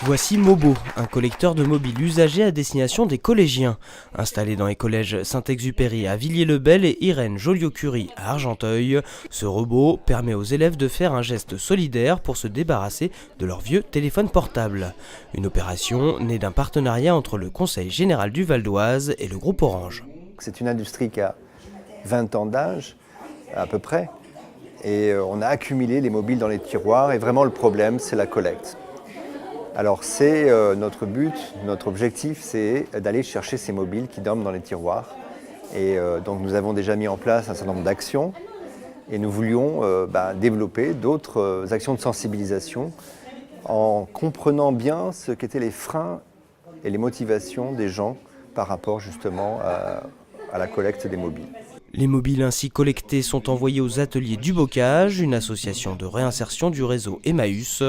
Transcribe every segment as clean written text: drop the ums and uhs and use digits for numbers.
Voici Mobo, un collecteur de mobiles usagés à destination des collégiens. Installé dans les collèges Saint-Exupéry à Villiers-le-Bel et Irène Joliot-Curie à Argenteuil, ce robot permet aux élèves de faire un geste solidaire pour se débarrasser de leur vieux téléphone portable. Une opération née d'un partenariat entre le Conseil général du Val d'Oise et le groupe Orange. C'est une industrie qui a 20 ans d'âge, à peu près, et on a accumulé les mobiles dans les tiroirs et vraiment le problème, c'est la collecte. Alors c'est notre but, notre objectif, c'est d'aller chercher ces mobiles qui dorment dans les tiroirs. Et donc nous avons déjà mis en place un certain nombre d'actions et nous voulions développer d'autres actions de sensibilisation en comprenant bien ce qu'étaient les freins et les motivations des gens par rapport justement à la collecte des mobiles. Les mobiles ainsi collectés sont envoyés aux ateliers du Bocage, une association de réinsertion du réseau Emmaüs.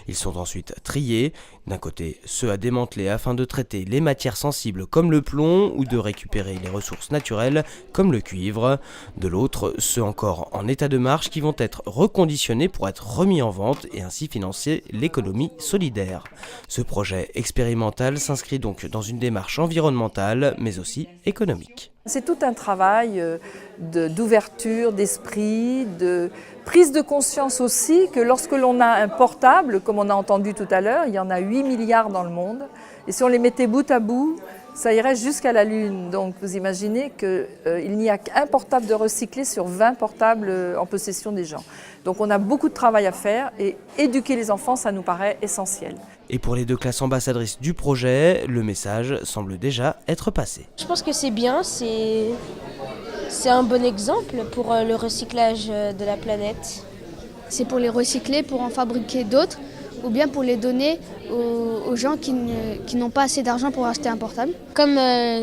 Ils sont ensuite triés. D'un côté, ceux à démanteler afin de traiter les matières sensibles comme le plomb ou de récupérer les ressources naturelles comme le cuivre. De l'autre, ceux encore en état de marche qui vont être reconditionnés pour être remis en vente et ainsi financer l'économie solidaire. Ce projet expérimental s'inscrit donc dans une démarche environnementale mais aussi économique. C'est tout un travail d'ouverture d'esprit, de prise de conscience aussi que lorsque l'on a un portable, comme on a entendu tout à l'heure, il y en a 8 milliards dans le monde, et si on les mettait bout à bout, ça irait jusqu'à la Lune. Donc vous imaginez qu'il n'y a qu'un portable de recyclé sur 20 portables en possession des gens. Donc on a beaucoup de travail à faire et éduquer les enfants, ça nous paraît essentiel. Et pour les deux classes ambassadrices du projet, le message semble déjà être passé. Je pense que c'est bien, c'est un bon exemple pour le recyclage de la planète. C'est pour les recycler, pour en fabriquer d'autres, ou bien pour les donner aux gens qui n'ont pas assez d'argent pour acheter un portable. Comme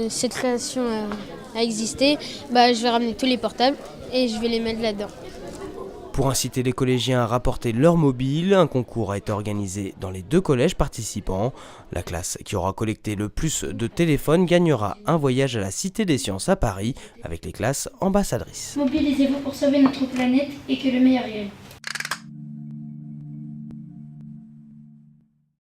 cette création a existé, je vais ramener tous les portables et je vais les mettre là-dedans. Pour inciter les collégiens à rapporter leur mobile, un concours a été organisé dans les deux collèges participants. La classe qui aura collecté le plus de téléphones gagnera un voyage à la Cité des Sciences à Paris avec les classes ambassadrices. Mobilisez-vous pour sauver notre planète et que le meilleur gagne.